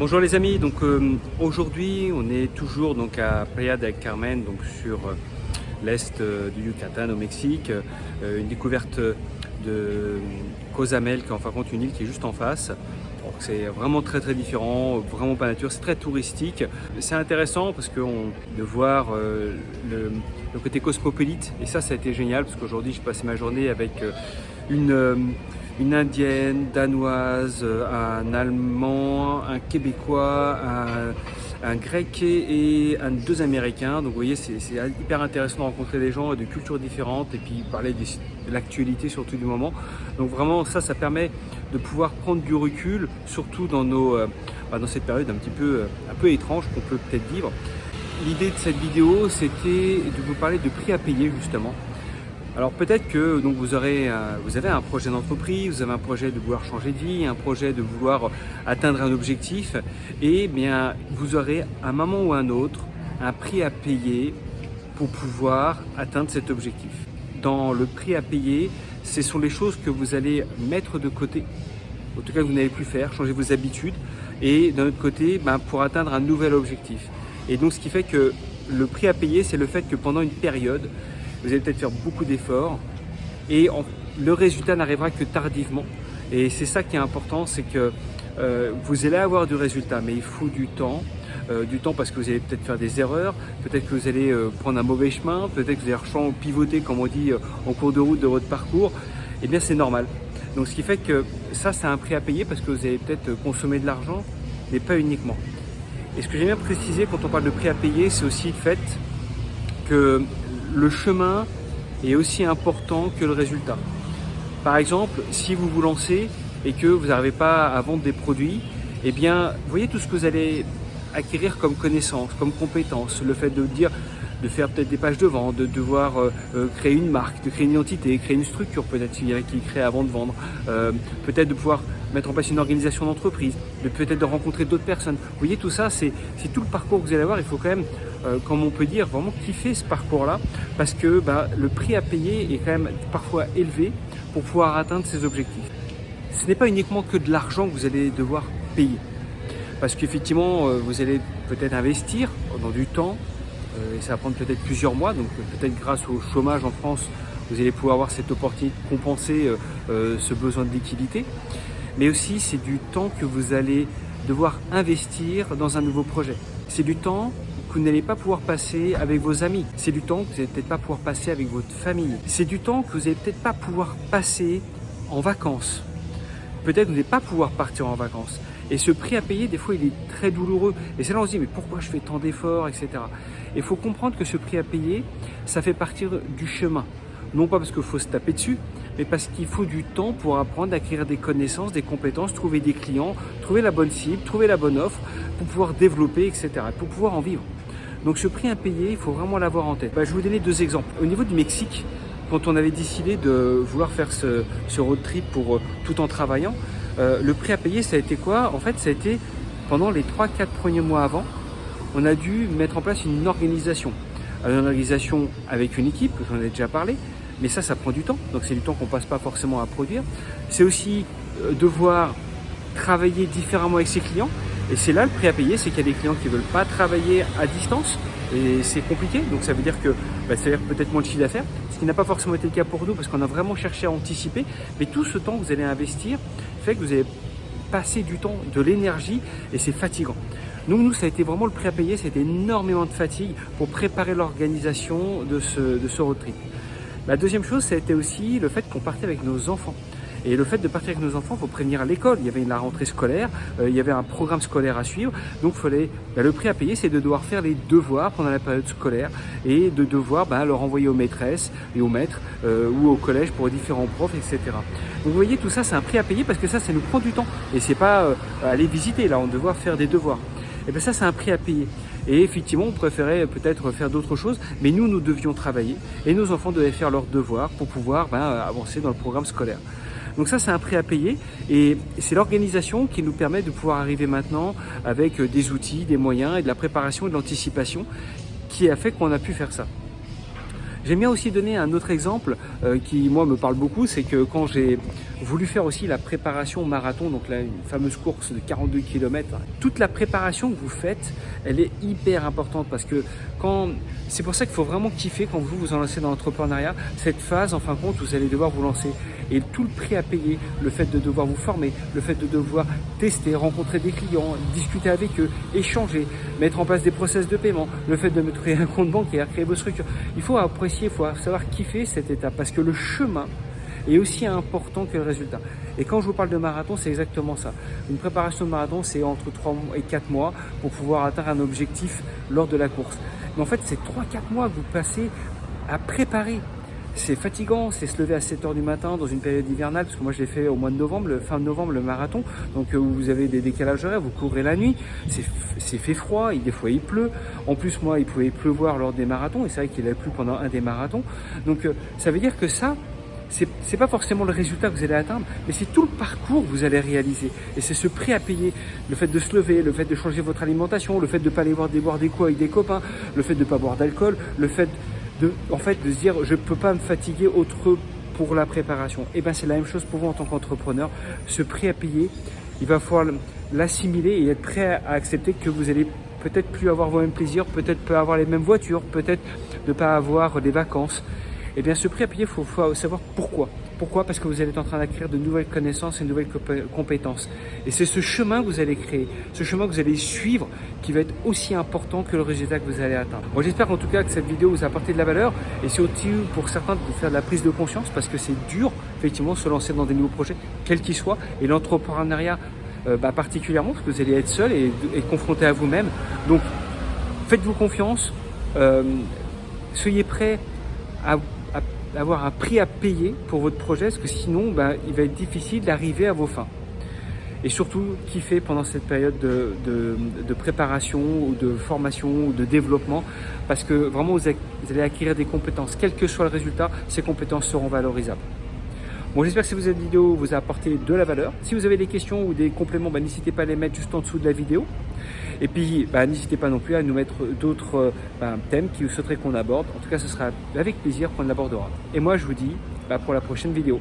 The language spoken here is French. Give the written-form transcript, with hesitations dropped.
Bonjour les amis, aujourd'hui on est toujours à Playa del Carmen, sur l'est du Yucatan au Mexique, une découverte de Cozumel qui est en fin de compte une île qui est juste en face. C'est vraiment très différent, vraiment pas nature, c'est très touristique. C'est intéressant parce de voir le côté cosmopolite, et ça a été génial parce qu'aujourd'hui j'ai passé ma journée avec une indienne, danoise, un allemand, un québécois, un grec et deux américains. Donc vous voyez, c'est hyper intéressant de rencontrer des gens de cultures différentes et puis parler de l'actualité surtout du moment. Donc vraiment ça permet de pouvoir prendre du recul, surtout dans cette période un peu étrange qu'on peut peut-être vivre. L'idée de cette vidéo, c'était de vous parler de prix à payer justement. Alors peut-être que vous avez un projet d'entreprise, vous avez un projet de vouloir changer de vie, un projet de vouloir atteindre un objectif, et bien vous aurez à un moment ou à un autre un prix à payer pour pouvoir atteindre cet objectif. Dans le prix à payer, ce sont les choses que vous allez mettre de côté, en tout cas que vous n'allez plus faire, changer vos habitudes, et d'un autre côté pour atteindre un nouvel objectif. Et donc ce qui fait que le prix à payer, c'est le fait que pendant une période, vous allez peut-être faire beaucoup d'efforts et le résultat n'arrivera que tardivement. Et c'est ça qui est important, c'est que vous allez avoir du résultat, mais il faut du temps parce que vous allez peut-être faire des erreurs, peut-être que vous allez prendre un mauvais chemin, peut-être que vous allez pivoter, comme on dit, en cours de route de votre parcours. Eh bien, c'est normal. Donc, ce qui fait que ça, c'est un prix à payer parce que vous allez peut-être consommer de l'argent, mais pas uniquement. Et ce que j'aime bien préciser quand on parle de prix à payer, c'est aussi le fait que le chemin est aussi important que le résultat. Par exemple, si vous vous lancez et que vous n'arrivez pas à vendre des produits, eh bien, vous voyez tout ce que vous allez acquérir comme connaissances, comme compétences, le fait de faire peut-être des pages de vente, de devoir créer une marque, de créer une identité, créer une structure peut-être qui crée avant de vendre, peut-être de pouvoir mettre en place une organisation d'entreprise, peut-être de rencontrer d'autres personnes. Vous voyez tout ça, c'est tout le parcours que vous allez avoir. Il faut quand même, comme on peut dire, vraiment kiffer ce parcours-là parce que le prix à payer est quand même parfois élevé pour pouvoir atteindre ses objectifs. Ce n'est pas uniquement que de l'argent que vous allez devoir payer parce qu'effectivement, vous allez peut-être investir dans du temps, et ça va prendre peut-être plusieurs mois, donc peut-être grâce au chômage en France, vous allez pouvoir avoir cette opportunité de compenser ce besoin de liquidité. Mais aussi, c'est du temps que vous allez devoir investir dans un nouveau projet. C'est du temps que vous n'allez pas pouvoir passer avec vos amis. C'est du temps que vous n'allez peut-être pas pouvoir passer avec votre famille. C'est du temps que vous n'allez peut-être pas pouvoir passer en vacances. Peut-être que vous n'allez pas pouvoir partir en vacances. Et ce prix à payer, des fois, il est très douloureux. Et c'est là où on se dit, mais pourquoi je fais tant d'efforts, etc. Il faut comprendre que ce prix à payer, ça fait partie du chemin. Non pas parce qu'il faut se taper dessus, mais parce qu'il faut du temps pour apprendre à acquérir des connaissances, des compétences, trouver des clients, trouver la bonne cible, trouver la bonne offre, pour pouvoir développer, etc., pour pouvoir en vivre. Donc ce prix à payer, il faut vraiment l'avoir en tête. Je vais vous donner deux exemples. Au niveau du Mexique, quand on avait décidé de vouloir faire ce road trip tout en travaillant, le prix à payer, ça a été quoi? En fait, ça a été pendant les 3-4 premiers mois avant, on a dû mettre en place une organisation. Une organisation avec une équipe, j'en ai déjà parlé, mais ça prend du temps. Donc c'est du temps qu'on ne passe pas forcément à produire. C'est aussi devoir travailler différemment avec ses clients. Et c'est là le prix à payer, c'est qu'il y a des clients qui ne veulent pas travailler à distance. Et c'est compliqué, donc ça veut dire que ça veut dire peut-être moins de chiffre d'affaires, ce qui n'a pas forcément été le cas pour nous parce qu'on a vraiment cherché à anticiper. Mais tout ce temps que vous allez investir fait que vous allez passer du temps, de l'énergie, et c'est fatigant. Nous, ça a été vraiment le prix à payer, c'était énormément de fatigue pour préparer l'organisation de ce road trip. La deuxième chose, ça a été aussi le fait qu'on partait avec nos enfants. Et le fait de partir avec nos enfants, il faut prévenir à l'école. Il y avait la rentrée scolaire, il y avait un programme scolaire à suivre. Donc, le prix à payer, c'est de devoir faire les devoirs pendant la période scolaire et de devoir leur envoyer aux maîtresses et aux maîtres ou au collège pour différents profs, etc. Donc, vous voyez, tout ça, c'est un prix à payer parce que ça nous prend du temps. Et c'est pas aller visiter, là, on doit faire des devoirs. Et bien ça, c'est un prix à payer. Et effectivement, on préférait peut-être faire d'autres choses, mais nous devions travailler et nos enfants devaient faire leurs devoirs pour pouvoir avancer dans le programme scolaire. Donc ça, c'est un prix à payer et c'est l'organisation qui nous permet de pouvoir arriver maintenant avec des outils, des moyens et de la préparation et de l'anticipation qui a fait qu'on a pu faire ça. J'aime bien aussi donner un autre exemple qui, moi, me parle beaucoup, c'est que quand j'ai voulu faire aussi la préparation au marathon, donc là, une fameuse course de 42 km, toute la préparation que vous faites, elle est hyper importante parce que c'est pour ça qu'il faut vraiment kiffer quand vous vous en lancez dans l'entrepreneuriat, cette phase, en fin de compte, vous allez devoir vous lancer. Et tout le prix à payer, le fait de devoir vous former, le fait de devoir tester, rencontrer des clients, discuter avec eux, échanger, mettre en place des process de paiement, le fait de créer un compte bancaire, créer vos structures. Il faut apprécier, il faut savoir kiffer cette étape parce que le chemin est aussi important que le résultat. Et quand je vous parle de marathon, c'est exactement ça. Une préparation de marathon, c'est entre 3 et 4 mois pour pouvoir atteindre un objectif lors de la course. Mais en fait, c'est 3-4 mois que vous passez à préparer. C'est fatigant, c'est se lever à 7 h du matin dans une période hivernale, parce que moi je l'ai fait au mois de novembre, fin de novembre, le marathon, donc vous avez des décalages horaires, vous courez la nuit, c'est fait froid, des fois il pleut, en plus moi il pouvait pleuvoir lors des marathons, et c'est vrai qu'il a plu pendant un des marathons, donc ça veut dire que ça, c'est pas forcément le résultat que vous allez atteindre, mais c'est tout le parcours que vous allez réaliser. Et c'est ce prix à payer, le fait de se lever, le fait de changer votre alimentation, le fait de ne pas aller boire des coups avec des copains, le fait de ne pas boire d'alcool, le fait de se dire je ne peux pas me fatiguer autre pour la préparation. Et bien c'est la même chose pour vous en tant qu'entrepreneur. Ce prix à payer, il va falloir l'assimiler et être prêt à accepter que vous allez peut-être plus avoir vos mêmes plaisirs, peut-être pas avoir les mêmes voitures, peut-être ne pas avoir des vacances. Et bien ce prix à payer, il faut savoir pourquoi. Pourquoi? Parce que vous allez être en train d'acquérir de nouvelles connaissances et de nouvelles compétences. Et c'est ce chemin que vous allez créer, ce chemin que vous allez suivre qui va être aussi important que le résultat que vous allez atteindre. Moi j'espère en tout cas que cette vidéo vous a apporté de la valeur et c'est aussi pour certains de faire de la prise de conscience parce que c'est dur effectivement de se lancer dans des nouveaux projets, quels qu'ils soient, et l'entrepreneuriat particulièrement parce que vous allez être seul et confronté à vous-même. Donc faites-vous confiance, soyez prêts à avoir un prix à payer pour votre projet parce que sinon il va être difficile d'arriver à vos fins. Et surtout kiffer pendant cette période de préparation ou de formation ou de développement parce que vraiment vous allez acquérir des compétences. Quel que soit le résultat, ces compétences seront valorisables. Bon, j'espère que cette vidéo vous a apporté de la valeur. Si vous avez des questions ou des compléments, n'hésitez pas à les mettre juste en dessous de la vidéo. Et puis, n'hésitez pas non plus à nous mettre d'autres thèmes qui vous souhaiteraient qu'on aborde. En tout cas, ce sera avec plaisir qu'on l'abordera. Et moi, je vous dis pour la prochaine vidéo.